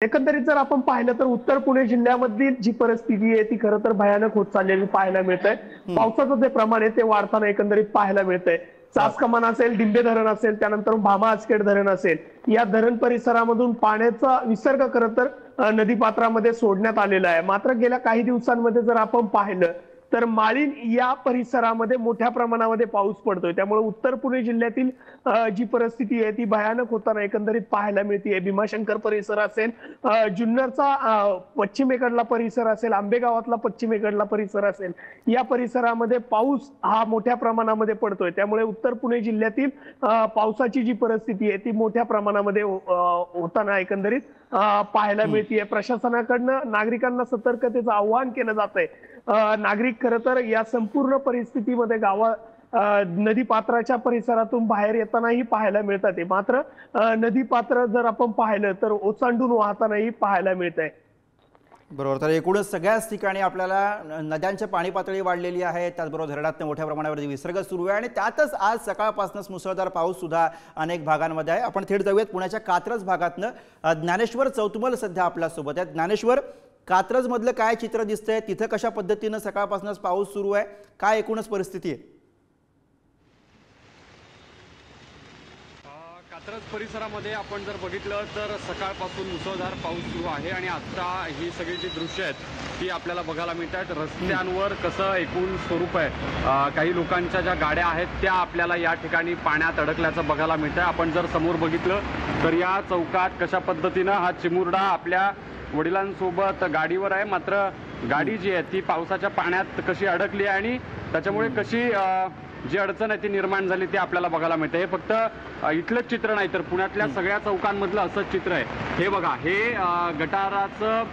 एकंदरीत जर आपण पाहिलं तर उत्तर पुणे जिल्ह्यामधील जी परिस्थिती आहे ती खरं तर भयानक होत चाललेली पाहायला मिळतंय। पावसाचं जे प्रमाण आहे ते वाढताना एकंदरीत पाहायला मिळतंय। चास कमान असेल, डिंबे धरण असेल, त्यानंतर भामा आसखेड धरण असेल, या धरण परिसरामधून पाण्याचा विसर्ग खरं तर नदी पात्रामध्ये सोडण्यात आलेला आहे। मात्र गेल्या काही दिवसांमध्ये जर आपण पाहिलं तर माळीण या परिसरामध्ये मोठ्या प्रमाणामध्ये पाऊस पडतोय, त्यामुळे उत्तर पुणे जिल्ह्यातील जी परिस्थिती आहे ती भयानक होताना एकंदरीत पाहायला मिळते। भीमाशंकर परिसर असेल, जुन्नरचा पश्चिमेकडला परिसर असेल, आंबेगावातला पश्चिमेकडला परिसर असेल, या परिसरामध्ये पाऊस हा मोठ्या प्रमाणामध्ये पडतोय। त्यामुळे उत्तर पुणे जिल्ह्यातील पावसाची जी परिस्थिती आहे ती मोठ्या प्रमाणामध्ये होताना एकंदरीत पाहायला मिळते। प्रशासनाकडनं नागरिकांना सतर्कतेचं आवाहन केलं जात आहे। नागरिक खरं तर या संपूर्ण परिस्थितीमध्ये नदी पात्राच्या परिसरातून बाहेर येतानाही पाहायला मिळतात। मात्र नदी पात्र जर आपण पाहिलं तर ओसंडून वाहतानाही पाहायला मिळत आहे। बरोबर, तर एकूणच सगळ्याच ठिकाणी आपल्याला नद्यांची पाणी पातळी वाढलेली आहे, त्याचबरोबर धरणात मोठ्या प्रमाणावर विसर्ग सुरू आहे आणि त्यातच आज सकाळपासूनच मुसळधार पाऊस सुद्धा अनेक भागांमध्ये आहे। आपण थेट जाऊयात पुण्याच्या कात्रज भागातनं। ज्ञानेश्वर चौतमल सध्या आपल्या सोबत आहेत। ज्ञानेश्वर, कात्रज मधलं काय चित्र दिसतंय, तिथं कशा पद्धतीनं सकाळपासूनच पाऊस सुरू आहे, काय एकूणच परिस्थिती आहे? कात्रज परिसरामध्ये आपण जर बघितलं तर सकाळपासून मुसळधार पाऊस सुरू आहे आणि आता ही सगळी जी दृश्य आहेत ती आपल्याला बघायला मिळतात। रस्त्यांवर कसं एकूण स्वरूप आहे, काही लोकांच्या ज्या गाड्या आहेत त्या आपल्याला या ठिकाणी पाण्यात अडकल्याचं बघायला मिळतंय। आपण जर समोर बघितलं तर या चौकात कशा पद्धतीनं हा चिमुरडा आपल्या वडिलांसोबत गाडीवर आहे, मात्र गाडी जी आहे ती पावसाच्या पाण्यात कशी अडकली आहे आणि त्याच्यामुळे कशी जी अडचण आहे ती निर्माण झाली ते आपल्याला बघायला मिळते। हे फक्त इथलंच चित्र नाही तर पुण्यातल्या सगळ्या चौकांमधलं असंच चित्र आहे। हे बघा, हे गटाराचं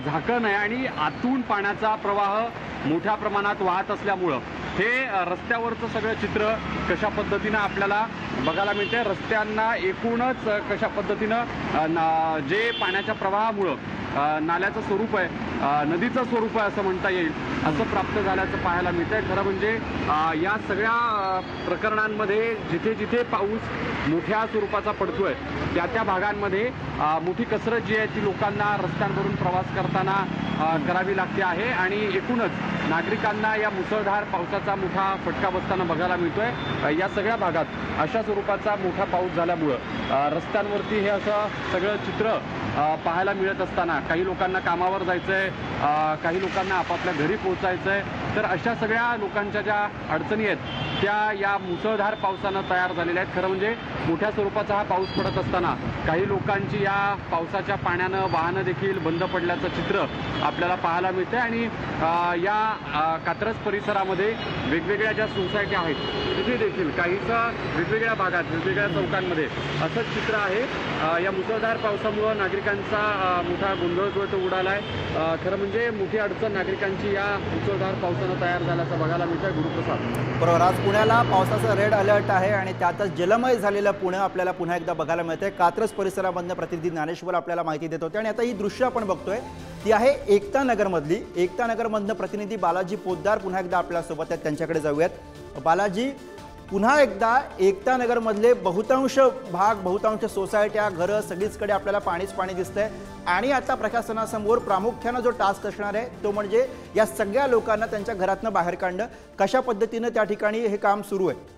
झाकण आहे आणि आतून पाण्याचा प्रवाह मोठ्या प्रमाणात वाहत असल्यामुळं हे रस्त्यावरचं सगळं चित्र कशा पद्धतीनं आपल्याला बघायला मिळते। रस्त्यांना एकूणच कशा पद्धतीनं जे पाण्याच्या प्रवाहामुळं नाल्याचं स्वरूप आहे, नदीचं स्वरूप आहे असं म्हणता येईल, असं प्राप्त झाल्याचं पाहायला मिळतंय। खरं म्हणजे या सगळ्या प्रकरणांमध्ये जिथे जिथे पाऊस मोठ्या स्वरूपाचा पडतोय त्या त्या भागांमध्ये मोठी कसरत जी आहे ती लोकांना रस्त्यांवरून प्रवास करताना करावी लागते आहे आणि एकूणच नागरिकांना या मुसळधार पावसाचा मोठा फटका बसताना बघायला मिळतोय। या सगळ्या भागात अशा स्वरूपाचा मोठा पाऊस झाल्यामुळं रस्त्यांवरती हे असं सगळं चित्र पाहायला मिळत असताना काही लोकांना कामावर जायचंय, काही लोकांना आपापल्या घरी पोहोचायचंय, तर अशा सगळ्या लोकांच्या ज्या अडचणी आहेत त्या या मुसळधार पावसानं तयार झालेल्या आहेत। खरं म्हणजे मोठ्या स्वरूपाचा हा पाऊस पडत असताना काही लोकांची या पावसाच्या पाण्यानं वाहनं देखील बंद पडल्याचं चित्र आपल्याला पाहायला मिळतंय आणि या कात्रज परिसरामध्ये वेगवेगळ्या ज्या सोसायट्या आहेत तिथे देखील काहीसा वेगवेगळ्या भागात वेगवेगळ्या चौकांमध्ये असंच चित्र आहे। या मुसळधार पावसामुळं नागरिकांचा मोठा गोंधळ तो उडालाय। खरं म्हणजे मोठी अडचण नागरिकांची या मुसळधार पावसानं तयार झाल्याचं बघायला मिळतंय। गुरुप्रसाद, बरोबर, आज पुण्याला पावसाचा रेड अलर्ट आहे आणि त्यातच जलमय झालेलं पुणे आपल्याला पुन्हा एकदा बघायला मिळतंय। कात्रज परिसरामधनं प्रतिनिधी ज्ञानेश्वर आपल्याला माहिती देत होते आणि आता ही दृश्य आपण बघतोय ती आहे एकता नगरमधली। एकता नगरमधनं प्रतिनिधी बालाजी पोद्दार पुन्हा एकदा आपल्यासोबत आहेत, त्यांच्याकडे जाऊयात। बालाजी, पुन्हा एकदा एकता नगरमधले बहुतांश भाग, बहुतांश सोसायट्या, घरं सगळीचकडे आपल्याला पाणीच पाणी दिसतंय आणि आता प्रशासनासमोर प्रामुख्यानं जो टास्क असणार आहे तो म्हणजे या सगळ्या लोकांना त्यांच्या घरातनं बाहेर काढणं। कशा पद्धतीनं त्या ठिकाणी हे काम सुरू आहे?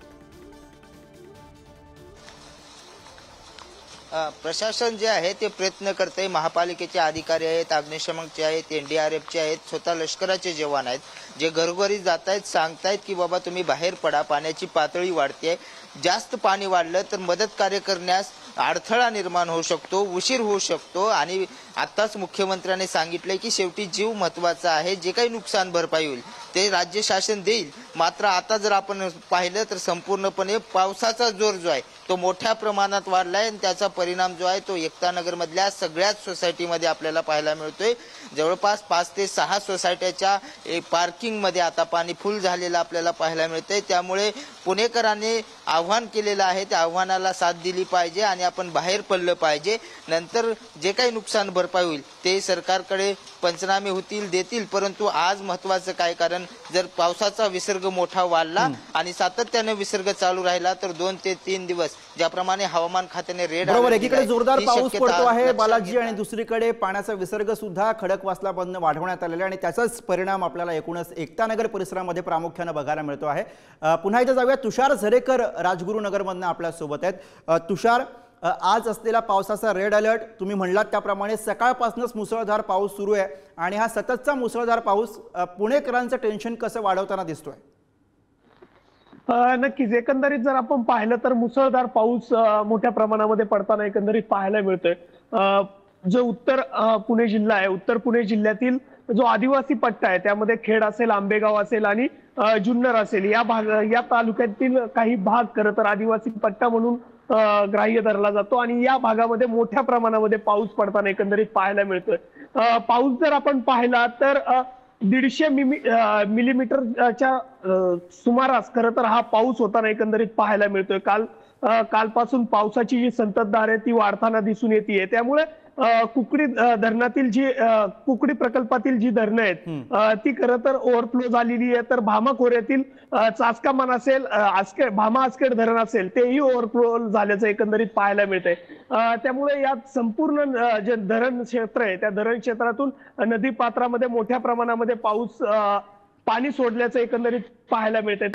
प्रशासन जे आहे ते प्रयत्न करते। महापालिकेचे अधिकारी आहेत, अग्निशमनचे आहेत, NDRFचे आहेत, स्वतः लष्कराचे जवान आहेत, जे घरोघरी जात आहेत, सांगतायत की बाबा तुम्ही बाहेर पडा, पाण्याची पातळी वाढते, जास्त पाणी वाढलं तर मदत कार्य करण्यास अडथळा निर्माण होऊ शकतो, उशीर होऊ शकतो आणि आताच मुख्यमंत्र्यांनी सांगितलंय की शेवटी जीव महत्वाचा आहे, जे काही नुकसान भरपाई होईल ते राज्य शासन देईल। मात्र आता जर आपण पाहिलं तर संपूर्णपणे पावसाचा जोर जो आहे तो मोठ्या प्रमाणात वाढलाय आणि त्याचा परिणाम जो आहे तो एकता नगर मधल्या सगळ्याच सोसायटीमध्ये आपल्याला पाहायला मिळतोय। जवळपास 5 ते 6 सोसायट्याच्या पार्किंग मध्ये आता पाणी फुल झालेलं आपल्याला पाहायला मिळतंय। त्यामुळे पुणेकरांनी आव्हान केलेलं आहे त्या आव्हानाला साथ दिली पाहिजे आणि आपण बाहेर पडलं पाहिजे। नंतर जे काही नुकसान भरपाई होईल ते सरकारकडे पंचनामे होतील, देतील, परंतु आज महत्वाचं काय, कारण जर पावसाचा विसर्ग विसर्ग मोठा वाढला आणि सातत्याने विसर्ग चालू राहिला तर 2 ते 3 दिवस ज्याप्रमाणे हवामान खात्याने रेड बरोबर, एकीकडे जोरदार पाऊस पडतो आहे बालाजी आणि दुसरीकडे पाण्याचा विसर्ग सुद्धा खडकवासलामधून वाढवण्यात आलेला आहे आणि त्याचाच परिणाम आपल्याला एकूणच एकतानगर परिसरामध्ये प्रामुख्याने बघायला मिळतो आहे। पुन्हा एकदा जाऊया, तुषार झरेकर राजगुरुनगरमधून आपल्या सोबत आहेत। तुषार, आज असलेला पावसाचा रेड अलर्ट तुम्ही म्हणलात त्याप्रमाणे सकाळपासूनच मुसळधार पाऊस सुरू आहे आणि हा सततचा मुसळधार पाऊस पुणेकरांचं टेन्शन कसं वाढवताना दिसतोय? नक्कीच, एकंदरीत जर आपण पाहिलं तर मुसळधार पाऊस मोठ्या प्रमाणामध्ये पडताना एकंदरीत पाहायला मिळतोय। जो उत्तर पुणे जिल्हा आहे, उत्तर पुणे जिल्ह्यातील जो आदिवासी पट्टा आहे त्यामध्ये खेड असेल, आंबेगाव असेल आणि जुन्नर असेल या तालुक्यातील काही भाग खरं तर आदिवासी पट्टा म्हणून ग्राह्य धरला जातो आणि या भागामध्ये मोठ्या प्रमाणामध्ये पाऊस पडताना एकंदरीत पाहायला मिळतोय। पाऊस जर आपण पाहिला तर 150 मिलीमीटरच्या सुमारास खरं तर हा पाऊस होताना एकंदरीत पाहायला मिळतोय। कालपासून पावसाची जी संततधार आहे ती वाढताना दिसून येते। त्यामुळे कुकडी धरणातील जी कुकडी प्रकल्पातील जी धरणं आहेत ती खरं तर ओव्हरफ्लो झालेली आहे। तर भामा खोऱ्यातील चासकामान असेल, भामा आसखेड धरण असेल तेही ओव्हरफ्लो झाल्याचं एकंदरीत पाहायला मिळतंय। त्यामुळे या संपूर्ण जे धरण क्षेत्र आहे त्या धरण क्षेत्रातून नदी पात्रामध्ये मोठ्या प्रमाणामध्ये पाणी सोडल्याचं एकंदरीत पाहायला मिळतंय।